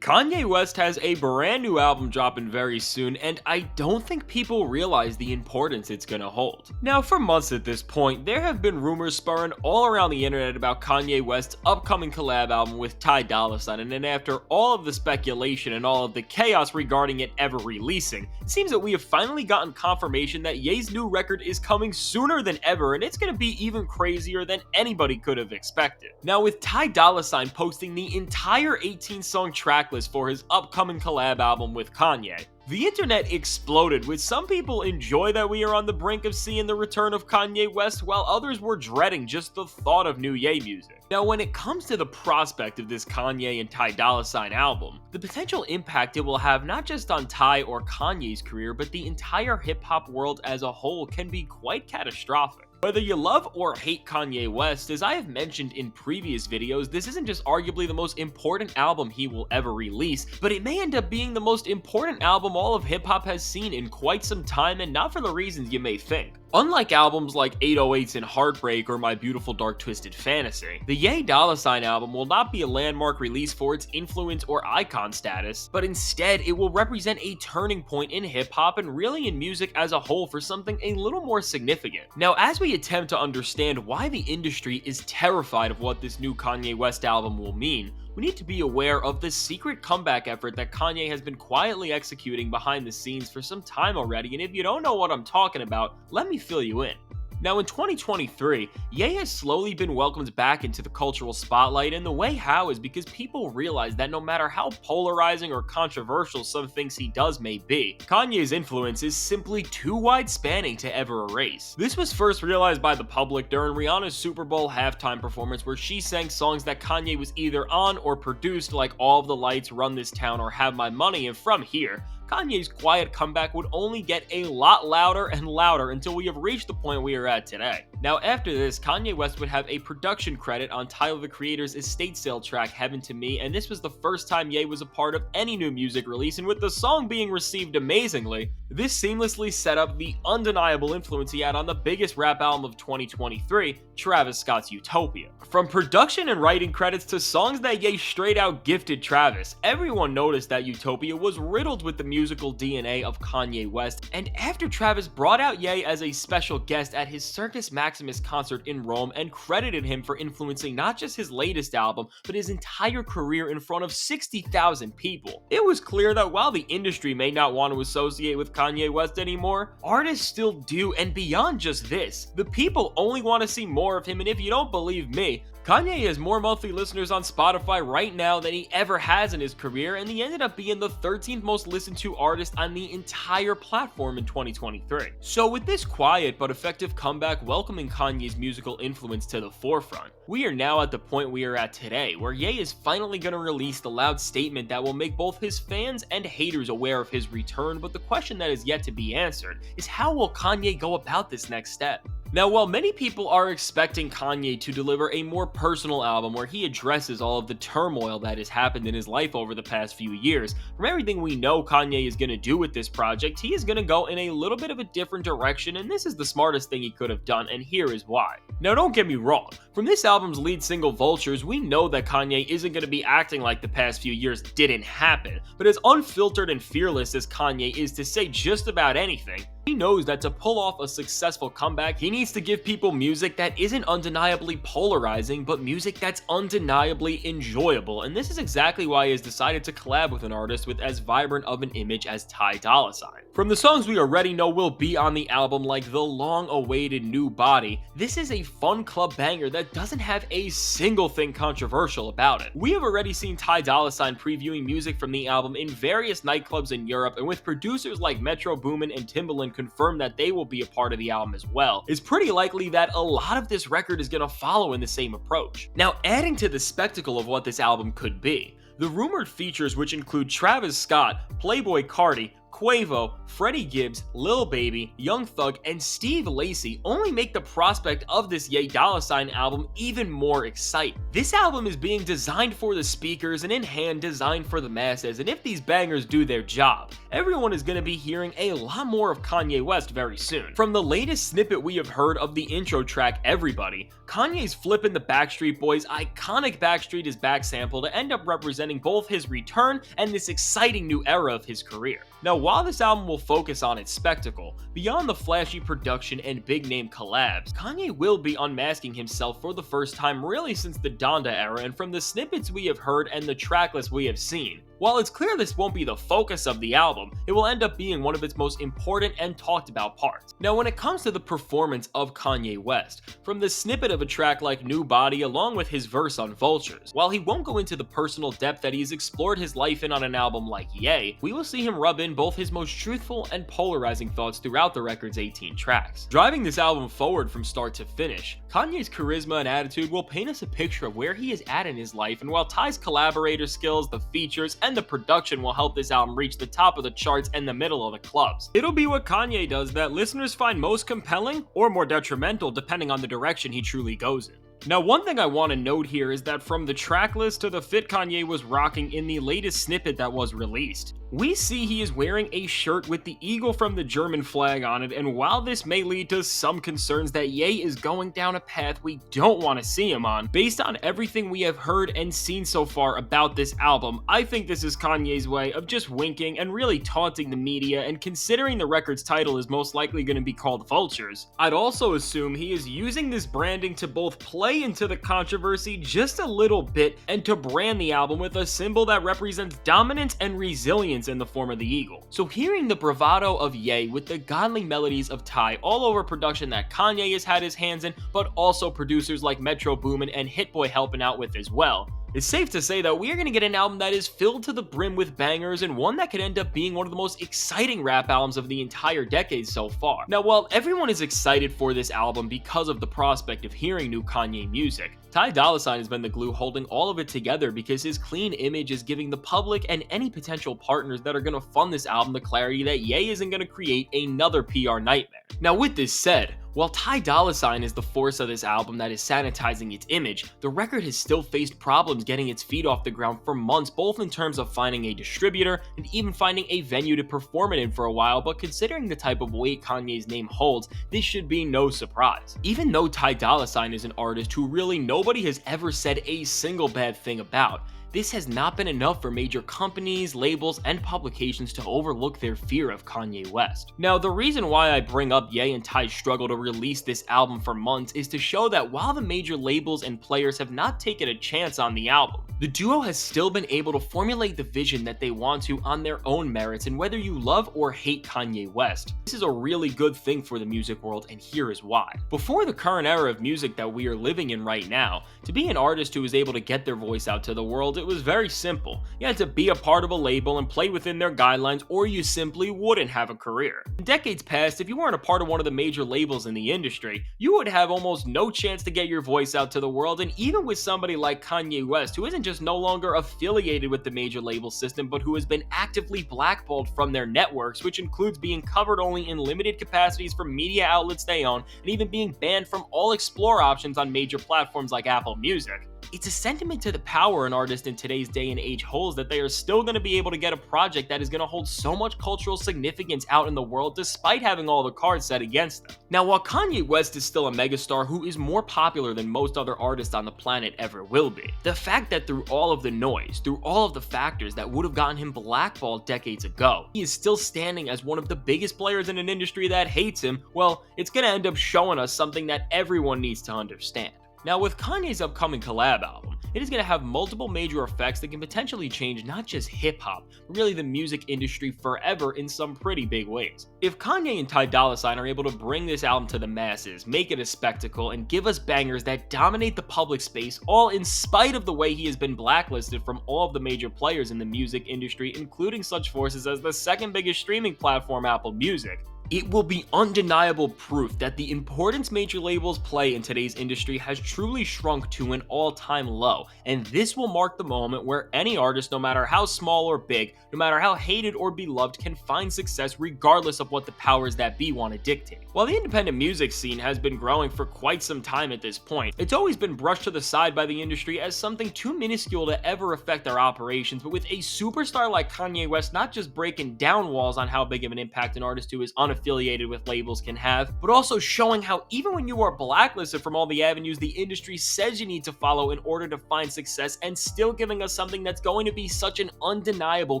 Kanye West has a brand new album dropping very soon, and I don't think people realize the importance it's gonna hold. Now, for months at this point, there have been rumors spurring all around the internet about Kanye West's upcoming collab album with Dolla, and then after all of the speculation and all of the chaos regarding it ever releasing, it seems that we have finally gotten confirmation that Ye's new record is coming sooner than ever, and it's gonna be even crazier than anybody could have expected. Now, with Dolla posting the entire 18-song track list for his upcoming collab album with Kanye, the internet exploded, with some people enjoy that we are on the brink of seeing the return of Kanye West, while others were dreading just the thought of new Ye music. Now, when it comes to the prospect of this Kanye and Dolla album, the potential impact it will have not just on Ty or Kanye's career, but the entire hip-hop world as a whole can be quite catastrophic. Whether you love or hate Kanye West, as I have mentioned in previous videos, this isn't just arguably the most important album he will ever release, but it may end up being the most important album all of hip-hop has seen in quite some time, and not for the reasons you may think. Unlike albums like 808s and Heartbreak or My Beautiful Dark Twisted Fantasy, the Ye Dolla album will not be a landmark release for its influence or icon status, but instead it will represent a turning point in hip-hop and really in music as a whole for something a little more significant. Now, as we attempt to understand why the industry is terrified of what this new Kanye West album will mean, we need to be aware of the secret comeback effort that Kanye has been quietly executing behind the scenes for some time already, and if you don't know what I'm talking about, let me fill you in. Now, in 2023, Ye has slowly been welcomed back into the cultural spotlight, and the way how is because people realize that no matter how polarizing or controversial some things he does may be, Kanye's influence is simply too wide-spanning to ever erase. This was first realized by the public during Rihanna's Super Bowl halftime performance, where she sang songs that Kanye was either on or produced, like All of the Lights, Run This Town, or Have My Money, and from here, Kanye's quiet comeback would only get a lot louder and louder until we have reached the point we are at today. Now, after this, Kanye West would have a production credit on Tyler the Creator's estate sale track Heaven to Me, and this was the first time Ye was a part of any new music release, and with the song being received amazingly, this seamlessly set up the undeniable influence he had on the biggest rap album of 2023, Travis Scott's Utopia. From production and writing credits to songs that Ye straight out gifted Travis, everyone noticed that Utopia was riddled with the musical DNA of Kanye West, and after Travis brought out Ye as a special guest at his Circus Maximus concert in Rome and credited him for influencing not just his latest album, but his entire career in front of 60,000 people, it was clear that while the industry may not want to associate with Kanye West anymore, artists still do, and beyond just this, the people only want to see more of him, and if you don't believe me, Kanye has more monthly listeners on Spotify right now than he ever has in his career, and he ended up being the 13th most listened to artist on the entire platform in 2023. So with this quiet but effective comeback welcoming Kanye's musical influence to the forefront, we are now at the point we are at today, where Ye is finally going to release the loud statement that will make both his fans and haters aware of his return, but the question that is yet to be answered is, how will Kanye go about this next step? Now, while many people are expecting Kanye to deliver a more personal album where he addresses all of the turmoil that has happened in his life over the past few years, from everything we know Kanye is going to do with this project, he is going to go in a little bit of a different direction, and this is the smartest thing he could have done, and here is why. Now, don't get me wrong, from this album's lead single Vultures, we know that Kanye isn't going to be acting like the past few years didn't happen, but as unfiltered and fearless as Kanye is to say just about anything, he knows that to pull off a successful comeback, he needs to give people music that isn't undeniably polarizing, but music that's undeniably enjoyable, and this is exactly why he has decided to collab with an artist with as vibrant of an image as Dolla. From the songs we already know will be on the album, like the long-awaited New Body, this is a fun club banger that doesn't have a single thing controversial about it. We have already seen Dolla previewing music from the album in various nightclubs in Europe, and with producers like Metro Boomin and Timbaland confirm that they will be a part of the album as well, it's pretty likely that a lot of this record is going to follow in the same approach. Now, adding to the spectacle of what this album could be, the rumored features, which include Travis Scott, Playboi Carti, Quavo, Freddie Gibbs, Lil Baby, Young Thug, and Steve Lacy only make the prospect of this Ye Dolla Sign album even more exciting. This album is being designed for the speakers and in hand designed for the masses, and if these bangers do their job, everyone is going to be hearing a lot more of Kanye West very soon. From the latest snippet we have heard of the intro track Everybody, Kanye's flipping the Backstreet Boys' iconic Backstreet is Back sample to end up representing both his return and this exciting new era of his career. Now, while this album will focus on its spectacle, beyond the flashy production and big name collabs, Kanye will be unmasking himself for the first time really since the Donda era, and from the snippets we have heard and the tracklist we have seen, while it's clear this won't be the focus of the album, it will end up being one of its most important and talked about parts. Now, when it comes to the performance of Kanye West, from the snippet of a track like New Body along with his verse on Vultures, while he won't go into the personal depth that he's explored his life in on an album like Ye, we will see him rub in both his most truthful and polarizing thoughts throughout the record's 18 tracks. Driving this album forward from start to finish, Kanye's charisma and attitude will paint us a picture of where he is at in his life, and while Ty's collaborator skills, the features, and the production will help this album reach the top of the charts and the middle of the clubs, it'll be what Kanye does that listeners find most compelling or more detrimental depending on the direction he truly goes in. Now, one thing I want to note here is that from the track list to the fit Kanye was rocking in the latest snippet that was released, we see he is wearing a shirt with the eagle from the German flag on it, and while this may lead to some concerns that Ye is going down a path we don't want to see him on, based on everything we have heard and seen so far about this album, I think this is Kanye's way of just winking and really taunting the media, and considering the record's title is most likely going to be called Vultures, I'd also assume he is using this branding to both play into the controversy just a little bit and to brand the album with a symbol that represents dominance and resilience in the form of the eagle. So hearing the bravado of Ye with the godly melodies of Ty all over production that Kanye has had his hands in, but also producers like Metro Boomin and Hit Boy helping out with as well, it's safe to say that we are going to get an album that is filled to the brim with bangers, and one that could end up being one of the most exciting rap albums of the entire decade so far. Now, while everyone is excited for this album because of the prospect of hearing new Kanye music, Ty Dolla Sign has been the glue holding all of it together because his clean image is giving the public and any potential partners that are going to fund this album the clarity that Ye isn't going to create another PR nightmare. Now, with this said, while Ty Dolla Sign is the force of this album that is sanitizing its image, the record has still faced problems getting its feet off the ground for months, both in terms of finding a distributor and even finding a venue to perform it in for a while, but considering the type of weight Kanye's name holds, this should be no surprise. Even though Ty Dolla Sign is an artist who really nobody has ever said a single bad thing about, this has not been enough for major companies, labels, and publications to overlook their fear of Kanye West. Now, the reason why I bring up Ye and Ty's struggle to release this album for months is to show that while the major labels and players have not taken a chance on the album, the duo has still been able to formulate the vision that they want to on their own merits, and whether you love or hate Kanye West, this is a really good thing for the music world, and here is why. Before the current era of music that we are living in right now, to be an artist who is able to get their voice out to the world, it was very simple. You had to be a part of a label and play within their guidelines, or you simply wouldn't have a career. In decades past, if you weren't a part of one of the major labels in the industry, you would have almost no chance to get your voice out to the world, and even with somebody like Kanye West, who isn't just no longer affiliated with the major label system, but who has been actively blackballed from their networks, which includes being covered only in limited capacities from media outlets they own, and even being banned from all explore options on major platforms like Apple Music. It's a sentiment to the power an artist in today's day and age holds that they are still going to be able to get a project that is going to hold so much cultural significance out in the world despite having all the cards set against them. Now, while Kanye West is still a megastar who is more popular than most other artists on the planet ever will be, the fact that through all of the noise, through all of the factors that would have gotten him blackballed decades ago, he is still standing as one of the biggest players in an industry that hates him, well, it's going to end up showing us something that everyone needs to understand. Now, with Kanye's upcoming collab album, it is going to have multiple major effects that can potentially change not just hip-hop, but really the music industry forever in some pretty big ways. If Kanye and Ty Dolla Sign are able to bring this album to the masses, make it a spectacle, and give us bangers that dominate the public space, all in spite of the way he has been blacklisted from all of the major players in the music industry, including such forces as the second biggest streaming platform, Apple Music, It will be undeniable proof that the importance major labels play in today's industry has truly shrunk to an all-time low, and this will mark the moment where any artist, no matter how small or big, no matter how hated or beloved, can find success regardless of what the powers that be want to dictate. While the independent music scene has been growing for quite some time at this point, it's always been brushed to the side by the industry as something too minuscule to ever affect our operations, but with a superstar like Kanye West not just breaking down walls on how big of an impact an artist who is unaffiliated with labels can have, but also showing how even when you are blacklisted from all the avenues the industry says you need to follow in order to find success, and still giving us something that's going to be such an undeniable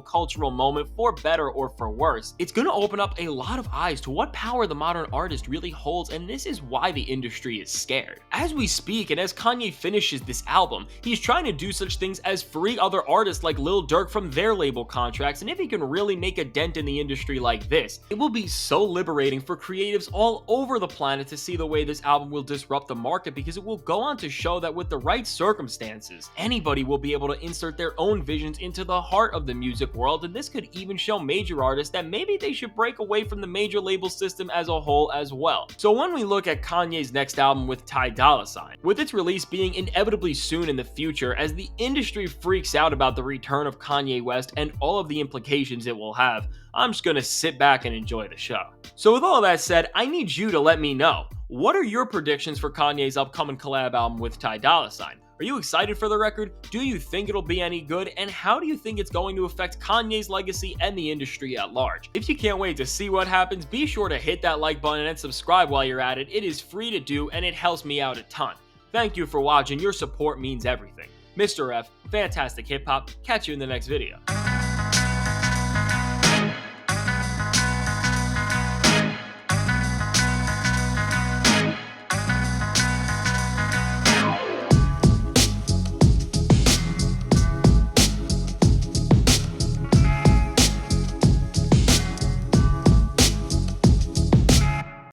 cultural moment for better or for worse, it's going to open up a lot of eyes to what power the modern artist really holds, and this is why the industry is scared. As we speak, and as Kanye finishes this album, he's trying to do such things as free other artists like Lil Durk from their label contracts, and if he can really make a dent in the industry like this, it will be so liberating for creatives all over the planet to see the way this album will disrupt the market, because it will go on to show that with the right circumstances, anybody will be able to insert their own visions into the heart of the music world, and this could even show major artists that maybe they should break away from the major label system as a whole as well. So when we look at Kanye's next album with Dolla, with its release being inevitably soon in the future, as the industry freaks out about the return of Kanye West and all of the implications it will have, I'm just gonna sit back and enjoy the show. So with all that said, I need you to let me know, what are your predictions for Kanye's upcoming collab album with Dolla? Are you excited for the record? Do you think it'll be any good? And how do you think it's going to affect Kanye's legacy and the industry at large? If you can't wait to see what happens, be sure to hit that like button and subscribe while you're at it. It is free to do and it helps me out a ton. Thank you for watching. Your support means everything. Mr. F, fantastic hip hop. Catch you in the next video.